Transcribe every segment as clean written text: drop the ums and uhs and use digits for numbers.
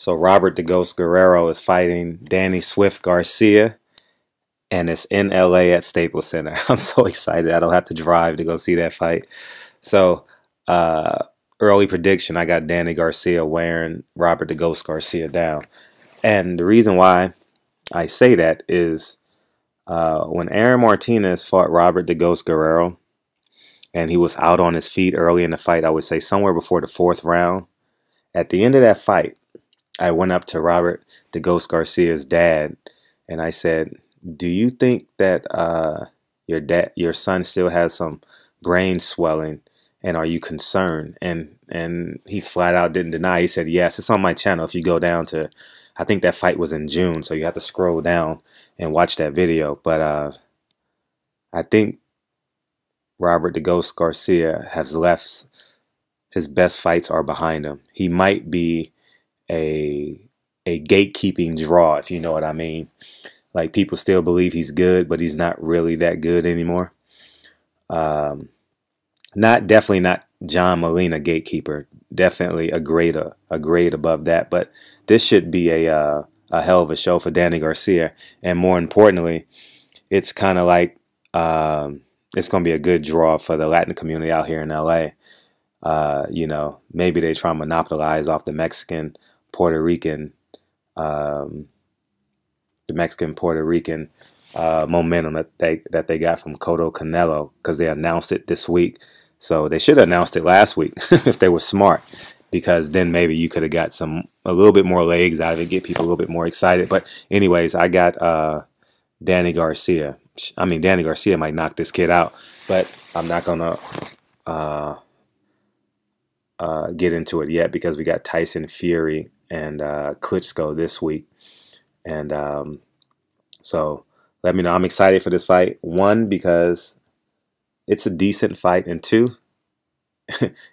So Robert the Ghost Guerrero is fighting Danny Swift Garcia, and it's in LA at Staples Center. I'm so excited. I don't have to drive to go see that fight. So, early prediction, I got Danny Garcia wearing Robert the Ghost Garcia down. And the reason why I say that is when Aaron Martinez fought Robert the Ghost Guerrero, and he was out on his feet early in the fight, I would say somewhere before the fourth round. At the end of that fight, I went up to Robert the Ghost Garcia's dad, and I said, "Do you think that your son still has some brain swelling, and are you concerned?" And he flat out didn't deny. He said, "Yes, it's on my channel. If you go down to, I think that fight was in June, so you have to scroll down and watch that video." But I think Robert the Ghost Garcia has left. His best fights are behind him. He might be a gatekeeping draw, if you know what I mean. Like, people still believe he's good, but he's not really that good anymore. Definitely not John Molina gatekeeper. Definitely a grade above that. But this should be a hell of a show for Danny Garcia, and more importantly, it's kind of like it's going to be a good draw for the Latin community out here in LA. You know, maybe they try to monopolize off the Mexican, Puerto Rican momentum that they got from Cotto Canelo, because they announced it this week. So they should have announced it last week if they were smart, because then maybe you could have got a little bit more legs out of it, get people a little bit more excited. But anyways, I got Danny Garcia. I mean, Danny Garcia might knock this kid out, but I'm not gonna get into it yet, because we got Tyson Fury and Klitschko this week. And so let me know. I'm excited for this fight. One, because it's a decent fight, and two,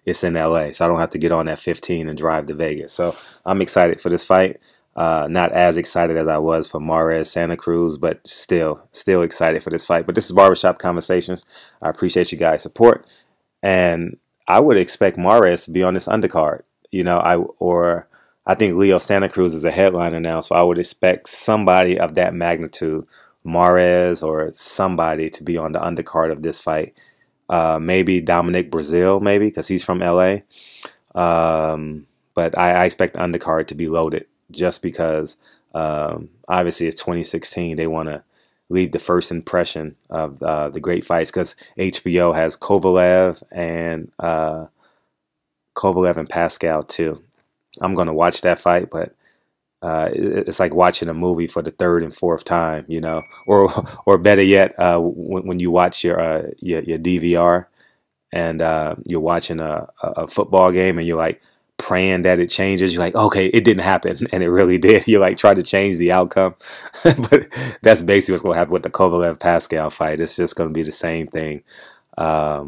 it's in LA, so I don't have to get on that 15 and drive to Vegas. So I'm excited for this fight. Not as excited as I was for Mares Santa Cruz, but still excited for this fight. But this is Barbershop Conversations. I appreciate you guys' support, and I would expect Mares to be on this undercard. You know, I think Leo Santa Cruz is a headliner now, so I would expect somebody of that magnitude, Mares or somebody, to be on the undercard of this fight. Maybe Dominic Brazil, maybe, because he's from LA. But I expect the undercard to be loaded, just because obviously it's 2016. They want to leave the first impression of the great fights, because HBO has Kovalev and Pascal too. I'm going to watch that fight, but it's like watching a movie for the third and fourth time, you know, or better yet, when you watch your DVR and you're watching a football game and you're like praying that it changes. You're like, okay, it didn't happen, and it really did. You like try to change the outcome, but that's basically what's going to happen with the Kovalev Pascal fight. It's just going to be the same thing, a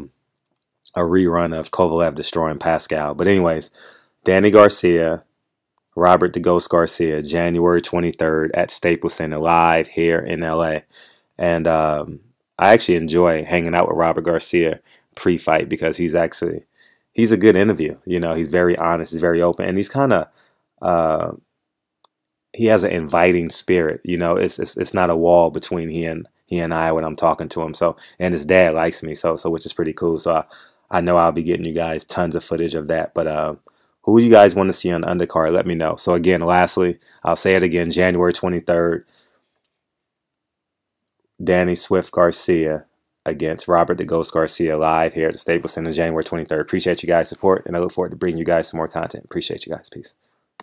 rerun of Kovalev destroying Pascal. But anyways, Danny Garcia, Robert the Ghost Garcia, January 23rd at Staples Center, live here in LA. And I actually enjoy hanging out with Robert Garcia pre-fight, because he's a good interview. You know, he's very honest, he's very open, and he's kind of he has an inviting spirit. You know, it's not a wall between he and I when I'm talking to him. So, and his dad likes me, so which is pretty cool. So I know I'll be getting you guys tons of footage of that. But who you guys want to see on the undercard, let me know. So again, lastly, I'll say it again, January 23rd, Danny Swift Garcia against Robert the Ghost Garcia, live here at the Staples Center, January 23rd. Appreciate you guys' support, and I look forward to bringing you guys some more content. Appreciate you guys. Peace.